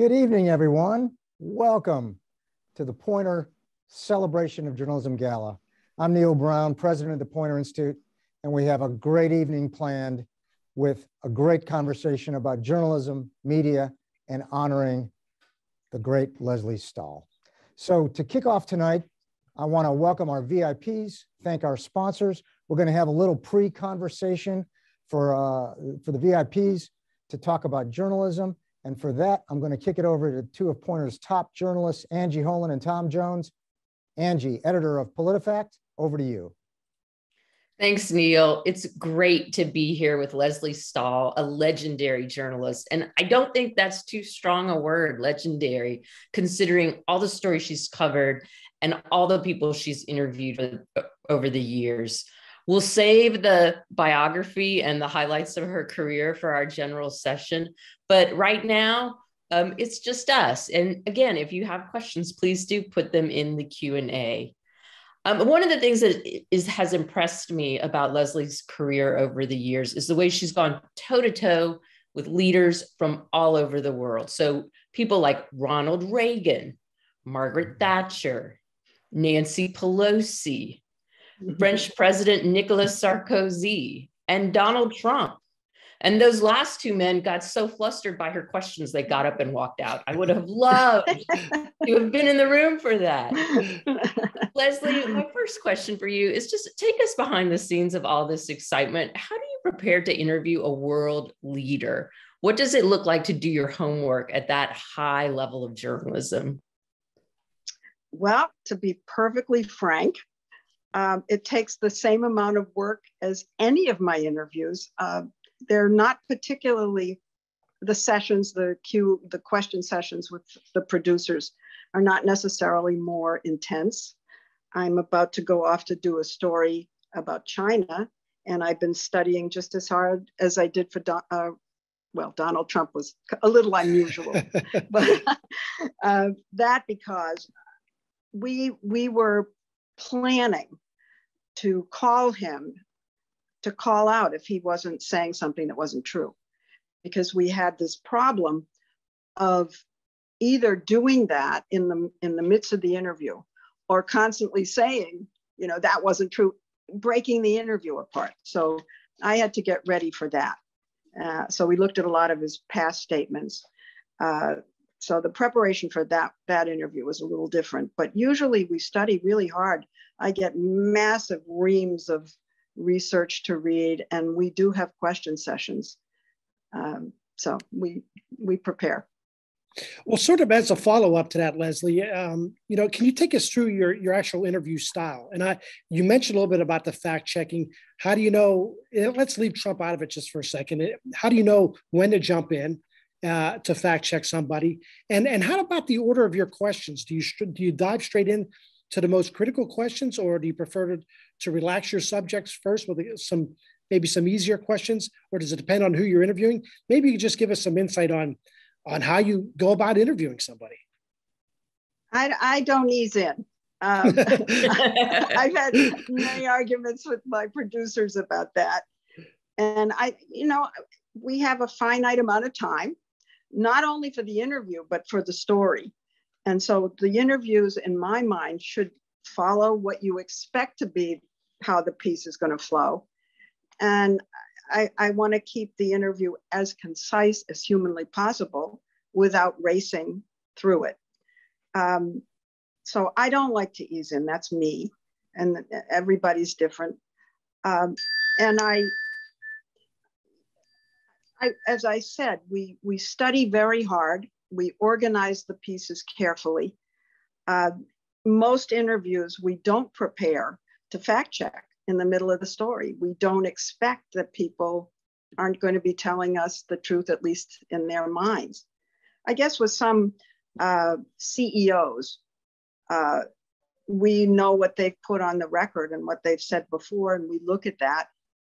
Good evening, everyone. Welcome to the Poynter Celebration of Journalism Gala. I'm Neil Brown, president of the Poynter Institute, and we have a great evening planned with a great conversation about journalism, media, and honoring the great Lesley Stahl. So to kick off tonight, I want to welcome our VIPs, thank our sponsors. We're going to have a little pre-conversation for the VIPs to talk about journalism. And for that, I'm going to kick it over to two of Poynter's top journalists, Angie Holan and Tom Jones. Angie, editor of PolitiFact, over to you. Thanks, Neil. It's great to be here with Lesley Stahl, a legendary journalist. And I don't think that's too strong a word, legendary, considering all the stories she's covered and all the people she's interviewed over the years. We'll save the biography and the highlights of her career for our general session. But right now, it's just us. And again, if you have questions, please do put them in the Q&A. One of the things that has impressed me about Lesley's career over the years is the way she's gone toe-to-toe with leaders from all over the world. So people like Ronald Reagan, Margaret Thatcher, Nancy Pelosi, French President Nicolas Sarkozy, and Donald Trump. And those last two men got so flustered by her questions, they got up and walked out. I would have loved to have been in the room for that. Lesley, my first question for you is just take us behind the scenes of all this excitement. How do you prepare to interview a world leader? What does it look like to do your homework at that high level of journalism? Well, to be perfectly frank, it takes the same amount of work as any of my interviews. They're not particularly the sessions, the question sessions with the producers are not necessarily more intense. I'm about to go off to do a story about China, and I've been studying just as hard as I did for Donald Trump was a little unusual, but that because we were planning to call him to call out if he wasn't saying something that wasn't true, because we had this problem of either doing that in the midst of the interview or constantly saying, that wasn't true, breaking the interview apart. So I had to get ready for that. So we looked at a lot of his past statements. So the preparation for that interview was a little different, but usually we study really hard. I get massive reams of research to read, and we do have question sessions. So we prepare. Well, sort of as a follow-up to that, Lesley, can you take us through your actual interview style? And you mentioned a little bit about the fact checking. How do you know, let's leave Trump out of it just for a second. How do you know when to jump in to fact check somebody? And how about the order of your questions? Do you dive straight in to the most critical questions, or do you prefer to relax your subjects first with maybe some easier questions, or does it depend on who you're interviewing? Maybe you just give us some insight on how you go about interviewing somebody. I don't ease in. I've had many arguments with my producers about that. And we have a finite amount of time, not only for the interview, but for the story. And so the interviews, in my mind, should follow what you expect to be how the piece is going to flow. And I want to keep the interview as concise as humanly possible without racing through it. So I don't like to ease in. That's me. And everybody's different. And as I said, we study very hard. We organize the pieces carefully. Most interviews, we don't prepare to fact check in the middle of the story. We don't expect that people aren't going to be telling us the truth, at least in their minds. I guess with some CEOs, we know what they've put on the record and what they've said before, and we look at that.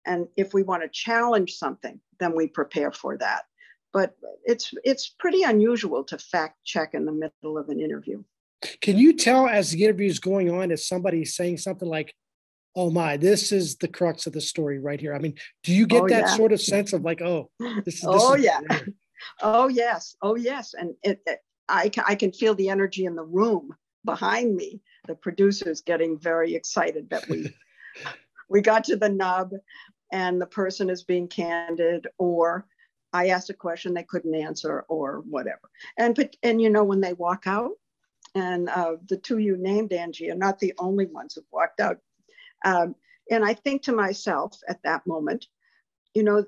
And if we want to challenge something, then we prepare for that. But it's pretty unusual to fact check in the middle of an interview. Can you tell as the interview is going on if somebody's saying something like, oh my, this is the crux of the story right here? I mean, do you get that sort of sense of like, oh, this is yeah. Oh, yes. Oh, yes. And I can feel the energy in the room behind me. The producers getting very excited that we got to the nub and the person is being candid, or I asked a question they couldn't answer, or whatever. And you know, when they walk out, and the two you named, Angie, are not the only ones who've walked out. And I think to myself at that moment, you know,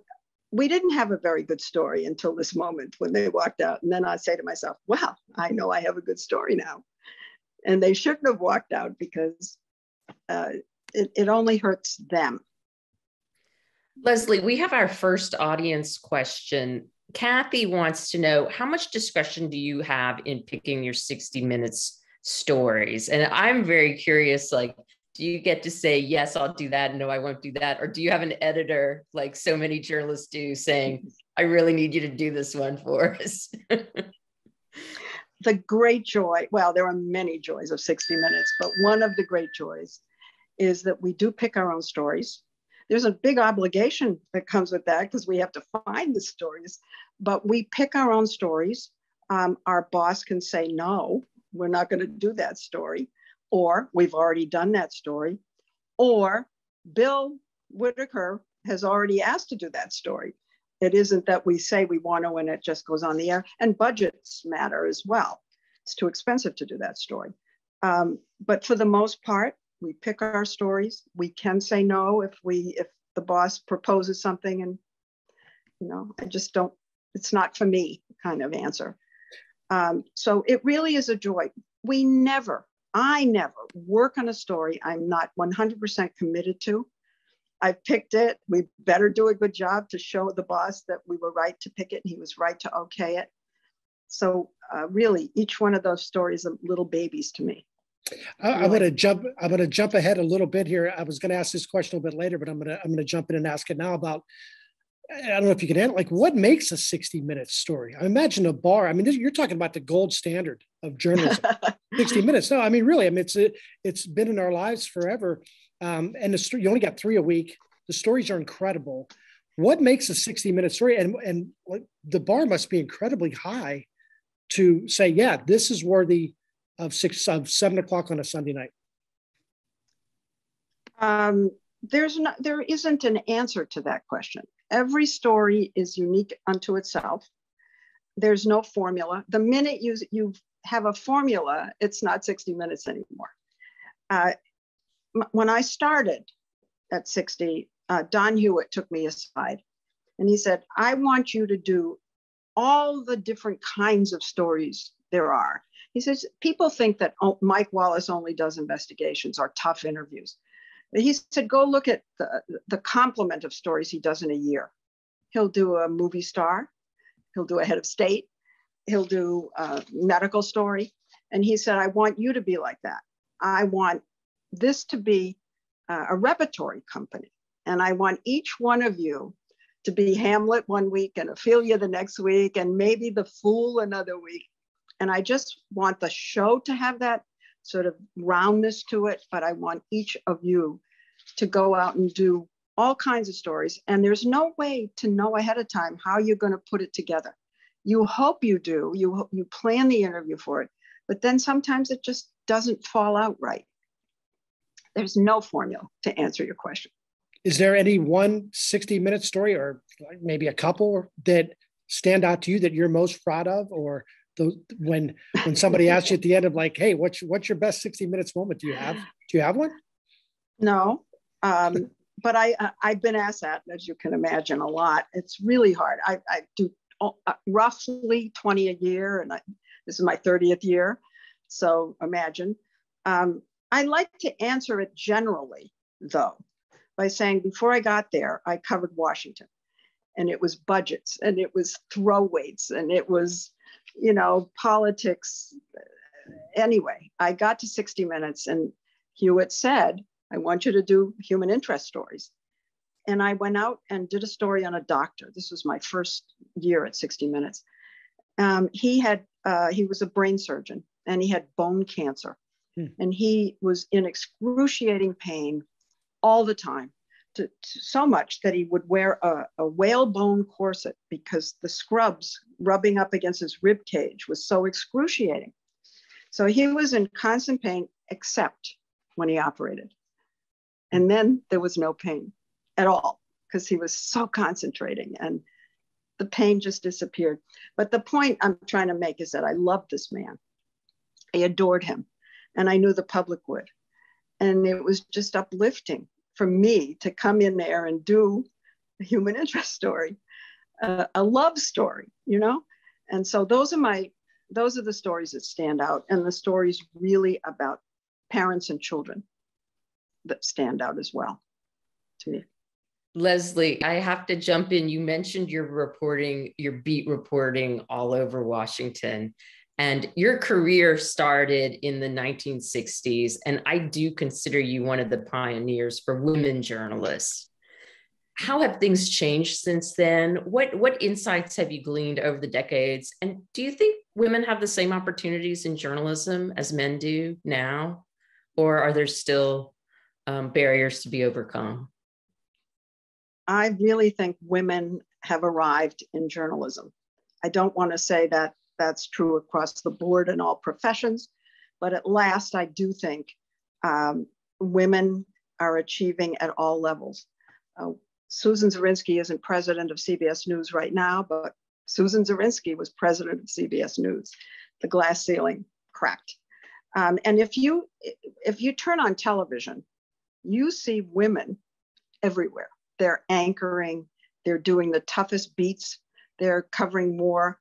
we didn't have a very good story until this moment when they walked out. And then I say to myself, well, I know I have a good story now. And they shouldn't have walked out, because it only hurts them. Lesley, we have our first audience question. Kathy wants to know, how much discretion do you have in picking your 60 Minutes stories? And I'm very curious, like, do you get to say, yes, I'll do that, no, I won't do that? Or do you have an editor, like so many journalists do, saying, I really need you to do this one for us? The great joy, well, there are many joys of 60 Minutes, but one of the great joys is that we do pick our own stories. There's a big obligation that comes with that, because we have to find the stories, but we pick our own stories. Our boss can say, no, we're not going to do that story, or we've already done that story, or Bill Whitaker has already asked to do that story. It isn't that we say we want to and it just goes on the air, and budgets matter as well. It's too expensive to do that story. But for the most part, we pick our stories. We can say no if the boss proposes something and, you know, I just don't, it's not for me kind of answer. So it really is a joy. I never work on a story I'm not 100% committed to. I picked it. We better do a good job to show the boss that we were right to pick it and he was right to okay it. So really, each one of those stories are little babies to me. I'm going to jump ahead a little bit here. I was going to ask this question a little bit later, but I'm going to jump in and ask it now about, I don't know if you can handle, like, what makes a 60-minute story? I imagine a bar. I mean, you're talking about the gold standard of journalism. 60 minutes. No, I mean, really, I mean, it's been in our lives forever. And you only got 3 a week. The stories are incredible. What makes a 60-minute story? And the bar must be incredibly high to say, yeah, this is worthy of 7 o'clock on a Sunday night. There isn't an answer to that question. Every story is unique unto itself. There's no formula. The minute you have a formula, it's not 60 Minutes anymore. When I started at 60, Don Hewitt took me aside and he said, I want you to do all the different kinds of stories there are. He says, people think that Mike Wallace only does investigations or tough interviews. He said, go look at the complement of stories he does in a year. He'll do a movie star. He'll do a head of state. He'll do a medical story. And he said, I want you to be like that. I want this to be a repertory company. And I want each one of you to be Hamlet one week and Ophelia the next week and maybe the Fool another week. And I just want the show to have that sort of roundness to it, but I want each of you to go out and do all kinds of stories. And there's no way to know ahead of time how you're going to put it together. You hope you do, you plan the interview for it, but then sometimes it just doesn't fall out right. There's no formula to answer your question. Is there any one 60-minute story or maybe a couple that stand out to you that you're most proud of? Or when somebody asks you at the end of like, hey, what's your best 60 Minutes moment? Do you have one? No, but I've been asked that, as you can imagine, a lot. It's really hard. I do roughly 20 a year, and this is my 30th year. So imagine. I like to answer it generally, though, by saying before I got there, I covered Washington, and it was budgets, and it was throwweights, and it was, politics. Anyway, I got to 60 Minutes, and Hewitt said, I want you to do human interest stories. And I went out and did a story on a doctor. This was my first year at 60 Minutes. He was a brain surgeon, and he had bone cancer. And he was in excruciating pain all the time. so much that he would wear a whalebone corset because the scrubs rubbing up against his rib cage was so excruciating. So he was in constant pain except when he operated. And then there was no pain at all because he was so concentrating and the pain just disappeared. But the point I'm trying to make is that I loved this man. I adored him, and I knew the public would. And it was just uplifting for me to come in there and do a human interest story, a love story, you know? And so those are the stories that stand out, and the stories really about parents and children that stand out as well to me. Leslie, I have to jump in. You mentioned your beat reporting all over Washington, and your career started in the 1960s. And I do consider you one of the pioneers for women journalists. How have things changed since then? What insights have you gleaned over the decades? And do you think women have the same opportunities in journalism as men do now? Or are there still barriers to be overcome? I really think women have arrived in journalism. I don't want to say that that's true across the board in all professions, but at last I do think women are achieving at all levels. Susan Zirinsky isn't president of CBS News right now, but Susan Zirinsky was president of CBS News. The glass ceiling cracked. And if you turn on television, you see women everywhere. They're anchoring, they're doing the toughest beats, they're covering more.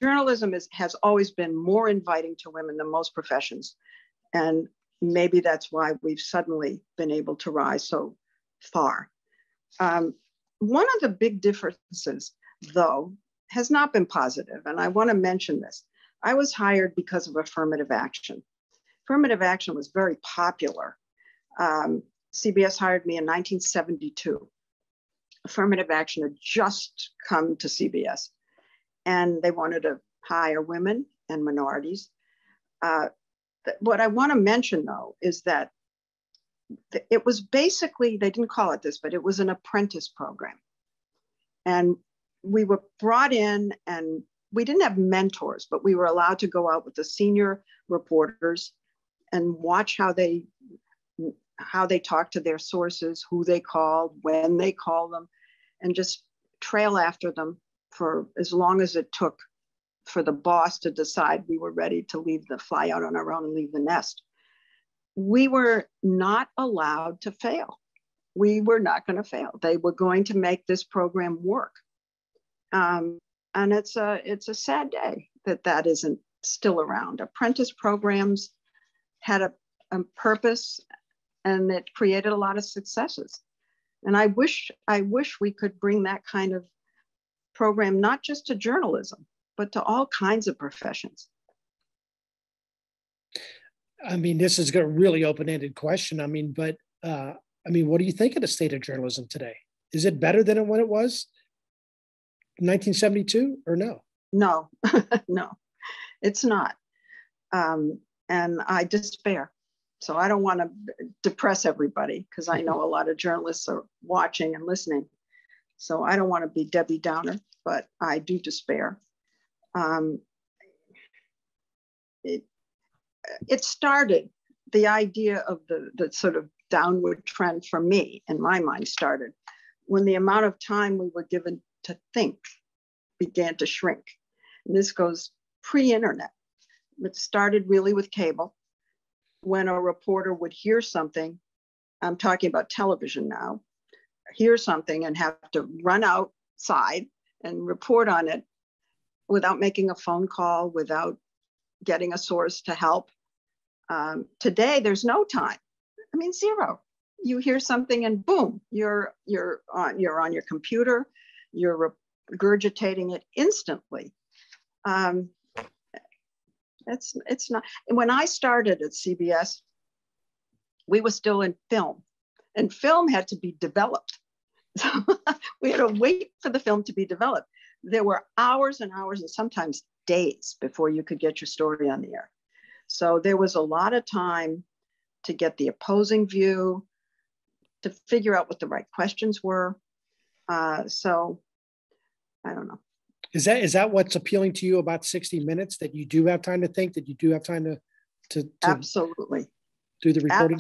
Journalism has always been more inviting to women than most professions. And maybe that's why we've suddenly been able to rise so far. One of the big differences, though, has not been positive, and I want to mention this. I was hired because of affirmative action. Affirmative action was very popular. CBS hired me in 1972. Affirmative action had just come to CBS, and they wanted to hire women and minorities. What I want to mention, though, is that it was basically, they didn't call it this, but it was an apprentice program. And we were brought in, and we didn't have mentors, but we were allowed to go out with the senior reporters and watch how they talked to their sources, who they called, when they called them, and just trail after them for as long as it took for the boss to decide we were ready to fly out on our own and leave the nest. We were not allowed to fail. We were not going to fail. They were going to make this program work. And it's a sad day that isn't still around. Apprentice programs had a purpose, and it created a lot of successes. And I wish we could bring that kind of program, not just to journalism, but to all kinds of professions. I mean, this is a really open-ended question. I mean, but what do you think of the state of journalism today? Is it better than when it was 1972 or no? No, no, it's not. And I despair. So I don't want to depress everybody, because I know a lot of journalists are watching and listening. So I don't want to be Debbie Downer, but I do despair. It started, the idea of the sort of downward trend for me, in my mind, started when the amount of time we were given to think began to shrink. And this goes pre-internet. It started really with cable. When a reporter would hear something, I'm talking about television now, hear something and have to run outside and report on it without making a phone call, without getting a source to help. Today, there's no time. I mean, zero. You hear something and boom, you're on your computer, you're regurgitating it instantly. It's not. When I started at CBS, we were still in film, and film had to be developed. So we had to wait for the film to be developed. There were hours and hours and sometimes days before you could get your story on the air. So there was a lot of time to get the opposing view, to figure out what the right questions were. So I don't know. Is that what's appealing to you about 60 Minutes, that you do have time to think, that you do have time to Absolutely do the reporting?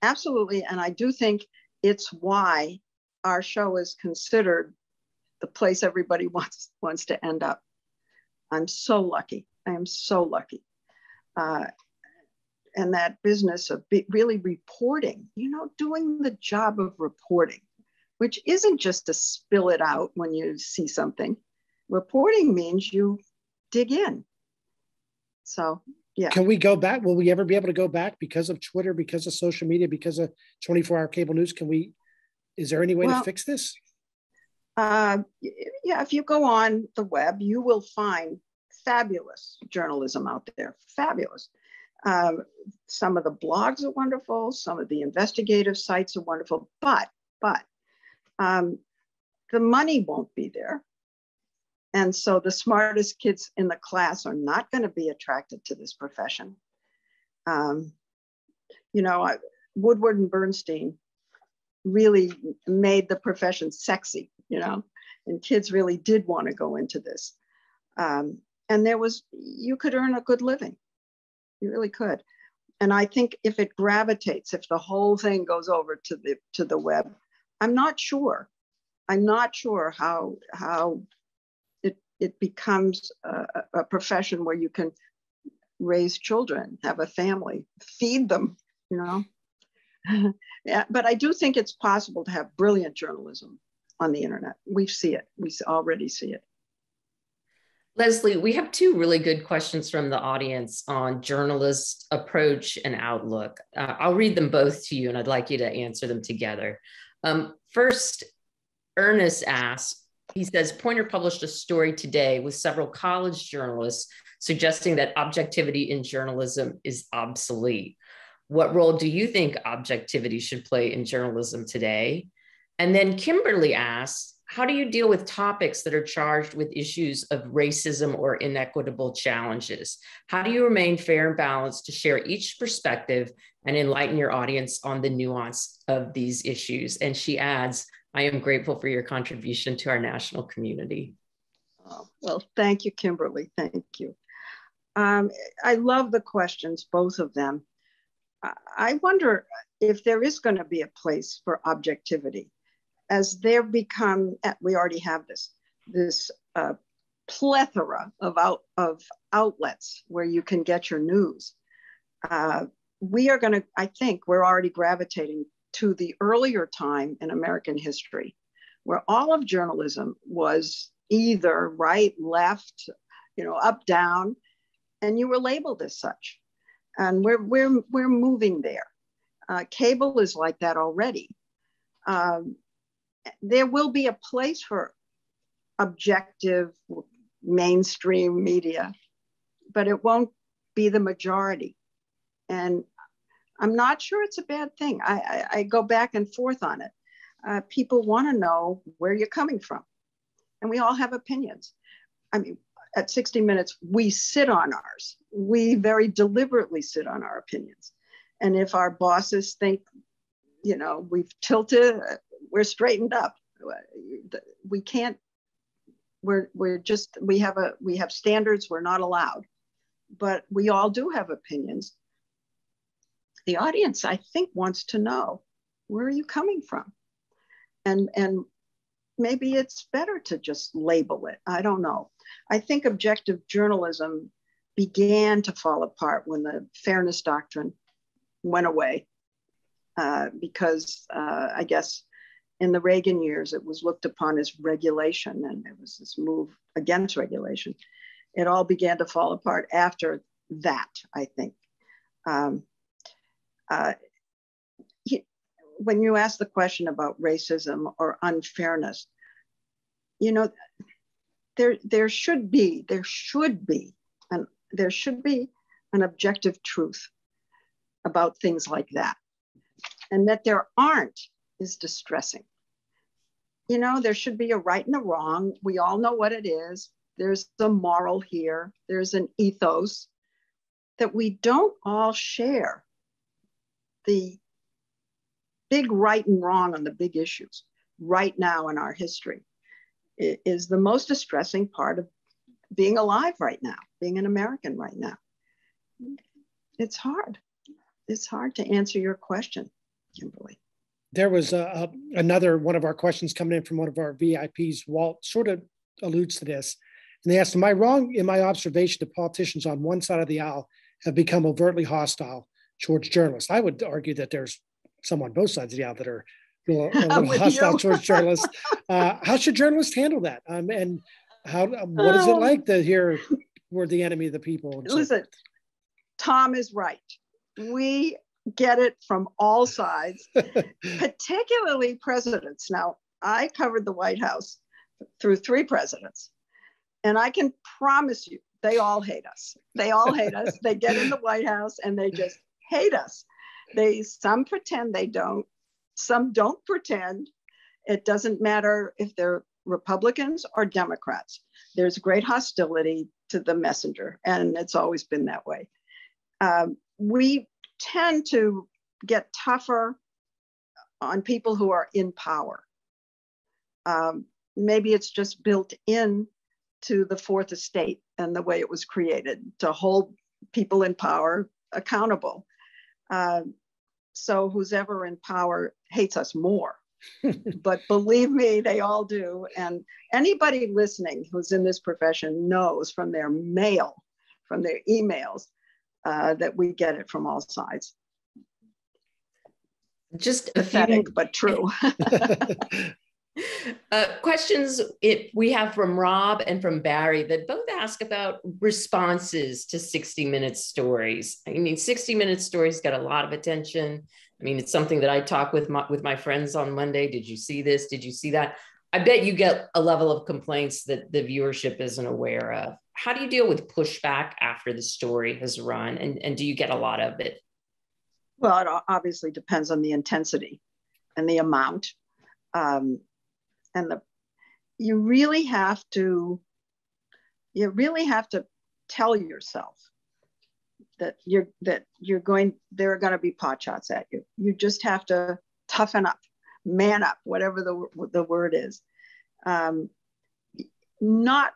Absolutely. And I do think it's why our show is considered the place everybody wants to end up. I'm so lucky. I am so lucky. And that business of really reporting, doing the job of reporting, which isn't just to spill it out when you see something. Reporting means you dig in. So, yeah. Can we go back? Will we ever be able to go back because of Twitter, because of social media, because of 24-hour cable news? Is there any way to fix this? Yeah, if you go on the web, you will find fabulous journalism out there, fabulous. Some of the blogs are wonderful. Some of the investigative sites are wonderful, but the money won't be there. And so the smartest kids in the class are not going to be attracted to this profession. Woodward and Bernstein really made the profession sexy, and kids really did want to go into this. And you could earn a good living. You really could. And I think if it gravitates, if the whole thing goes over to the web, I'm not sure how it becomes a profession where you can raise children, have a family, feed them, Yeah, but I do think it's possible to have brilliant journalism on the internet. We see it. We already see it. Lesley, we have two really good questions from the audience on journalist approach and outlook. I'll read them both to you, and I'd like you to answer them together. First, Ernest asks, he says, Poynter published a story today with several college journalists suggesting that objectivity in journalism is obsolete. What role do you think objectivity should play in journalism today? And then Kimberly asks, how do you deal with topics that are charged with issues of racism or inequitable challenges? How do you remain fair and balanced to share each perspective and enlighten your audience on the nuance of these issues? And she adds, I am grateful for your contribution to our national community. Oh, well, thank you, Kimberly. Thank you. I love the questions, both of them. I wonder if there is going to be a place for objectivity, as there become, we already have this plethora of outlets where you can get your news. We are going to, I think we're already gravitating to the earlier time in American history, where all of journalism was either right, left, up, down, and you were labeled as such. And we're moving there. Cable is like that already. There will be a place for objective mainstream media, but it won't be the majority. And I'm not sure it's a bad thing. I go back and forth on it. People want to know where you're coming from. And we all have opinions. I mean, at 60 Minutes, we sit on ours. We very deliberately sit on our opinions. And if our bosses think, we've tilted, we're straightened up. We can't, we have standards, we're not allowed. But we all do have opinions. The audience, I think, wants to know, where are you coming from? And maybe it's better to just label it. I don't know. I think objective journalism began to fall apart when the fairness doctrine went away because I guess in the Reagan years, it was looked upon as regulation, and it was this move against regulation. It all began to fall apart after that, I think. When you ask the question about racism or unfairness, there should be an objective truth about things like that. And that there aren't is distressing. There should be a right and a wrong. We all know what it is. There's a moral here. There's an ethos that we don't all share. The big right and wrong on the big issues right now in our history is the most distressing part of being alive right now, being an American right now. It's hard. It's hard to answer your question, Kimberly. There was another one of our questions coming in from one of our VIPs. Walt sort of alludes to this. And they asked, am I wrong in my observation that politicians on one side of the aisle have become overtly hostile towards journalists? I would argue that there's some on both sides of the aisle that are a little hostile towards journalists. How should journalists handle that? And what is it like to hear we're the enemy of the people? Listen, Tom is right. We get it from all sides, particularly presidents. Now, I covered the White House through 3 presidents, and I can promise you, they all hate us. They all hate us. They get in the White House and they just hate us. Some pretend they don't. Some don't pretend. It doesn't matter if they're Republicans or Democrats. There's great hostility to the messenger, and it's always been that way. We tend to get tougher on people who are in power. Maybe it's just built in to the Fourth Estate and the way it was created to hold people in power accountable. So who's ever in power hates us more. But believe me, they all do. And anybody listening who's in this profession knows from their mail, from their emails, that we get it from all sides. Just pathetic, but true. Questions we have from Rob and from Barry that both ask about responses to 60 Minutes stories. I mean, 60 Minutes stories got a lot of attention. I mean, it's something that I talk with my friends on Monday. Did you see this? Did you see that? I bet you get a level of complaints that the viewership isn't aware of. How do you deal with pushback after the story has run? And do you get a lot of it? Well, it obviously depends on the intensity and the amount. You really have to tell yourself that there are going to be pot shots at you. You just have to toughen up, man up, whatever the word is. Not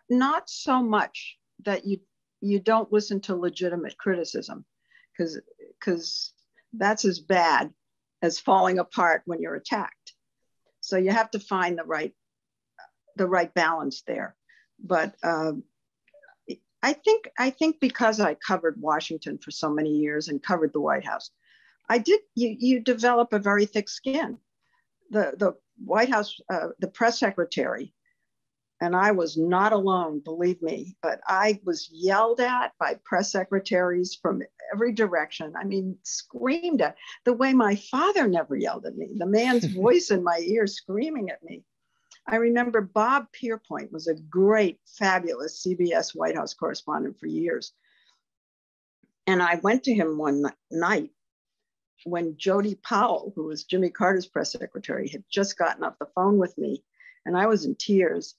so much that you don't listen to legitimate criticism, because that's as bad as falling apart when you're attacked. So you have to find the right balance there. But I think because I covered Washington for so many years and covered the White House, you develop a very thick skin. The White House, the press secretary, and I was not alone, believe me, but I was yelled at by press secretaries from every direction. I mean, screamed at, the way my father never yelled at me, the man's voice in my ear screaming at me. I remember Bob Pierpoint was a great, fabulous CBS White House correspondent for years. And I went to him one night when Jody Powell, who was Jimmy Carter's press secretary, had just gotten off the phone with me, and I was in tears.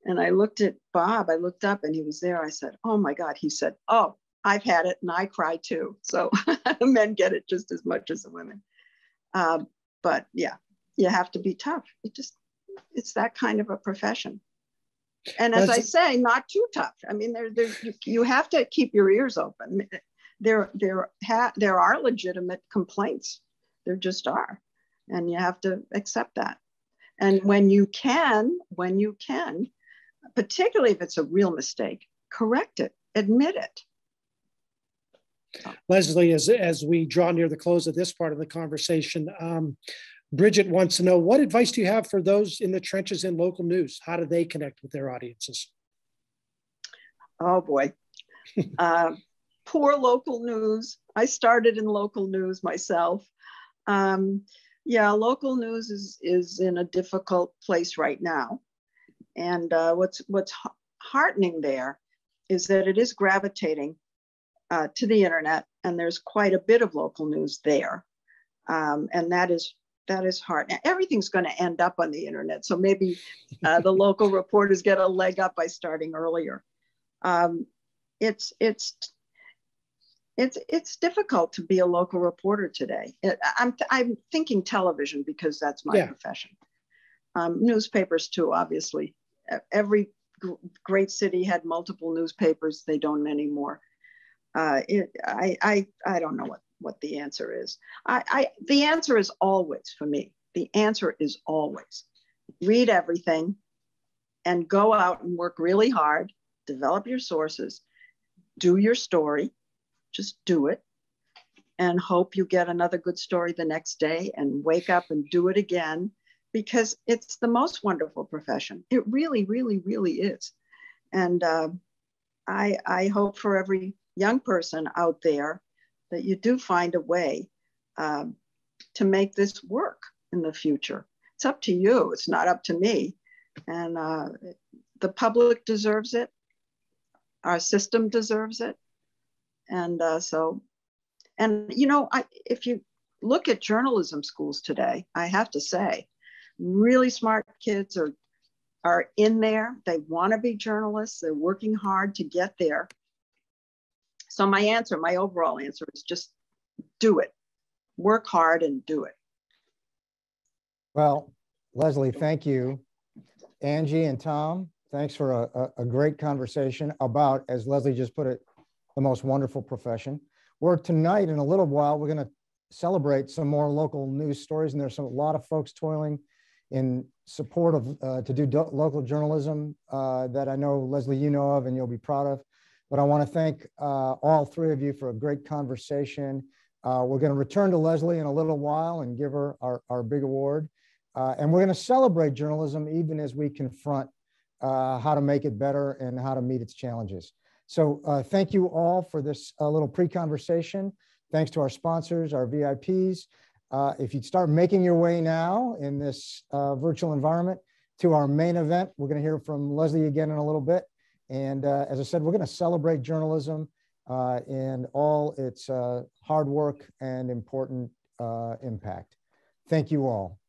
And I looked at Bob, I looked up and he was there. I said, oh my God. He said, oh, I've had it and I cry too. So the men get it just as much as the women. But yeah, you have to be tough. It's that kind of a profession. And as I say, not too tough. I mean, you have to keep your ears open. There are legitimate complaints. There just are. And you have to accept that. And when you can, particularly if it's a real mistake, correct it, admit it. Lesley, as we draw near the close of this part of the conversation, Bridget wants to know, what advice do you have for those in the trenches in local news? How do they connect with their audiences? Oh boy, poor local news. I started in local news myself. Yeah, local news is in a difficult place right now. And what's heartening there is that it is gravitating to the internet, and there's quite a bit of local news there. And that is hard. Everything's going to end up on the internet. So maybe the local reporters get a leg up by starting earlier. It's it's difficult to be a local reporter today. I'm thinking television because that's my profession. Newspapers too, obviously. Every great city had multiple newspapers. They don't anymore. I don't know what the answer is. The answer is always, for me, the answer is always read everything and go out and work really hard, develop your sources, do your story, just do it, and hope you get another good story the next day and wake up and do it again, because it's the most wonderful profession. It really, really, really is. And I hope for every young person out there that you do find a way to make this work in the future. It's up to you. It's not up to me. And the public deserves it. Our system deserves it. And you know, if you look at journalism schools today, I have to say, really smart kids are in there. They want to be journalists. They're working hard to get there. So my overall answer is just do it. Work hard and do it. Well, Lesley, thank you. Angie and Tom, thanks for a great conversation about, as Lesley just put it, the most wonderful profession. Tonight, in a little while, we're going to celebrate some more local news stories, and there's a lot of folks toiling in support of to do local journalism that I know, Lesley, you know of and you'll be proud of. But I want to thank all three of you for a great conversation. We're going to return to Lesley in a little while and give her our big award. And we're going to celebrate journalism even as we confront how to make it better and how to meet its challenges. So thank you all for this little pre-conversation. Thanks to our sponsors, our VIPs. If you'd start making your way now in this virtual environment to our main event, we're going to hear from Lesley again in a little bit. And as I said, we're going to celebrate journalism and all its hard work and important impact. Thank you all.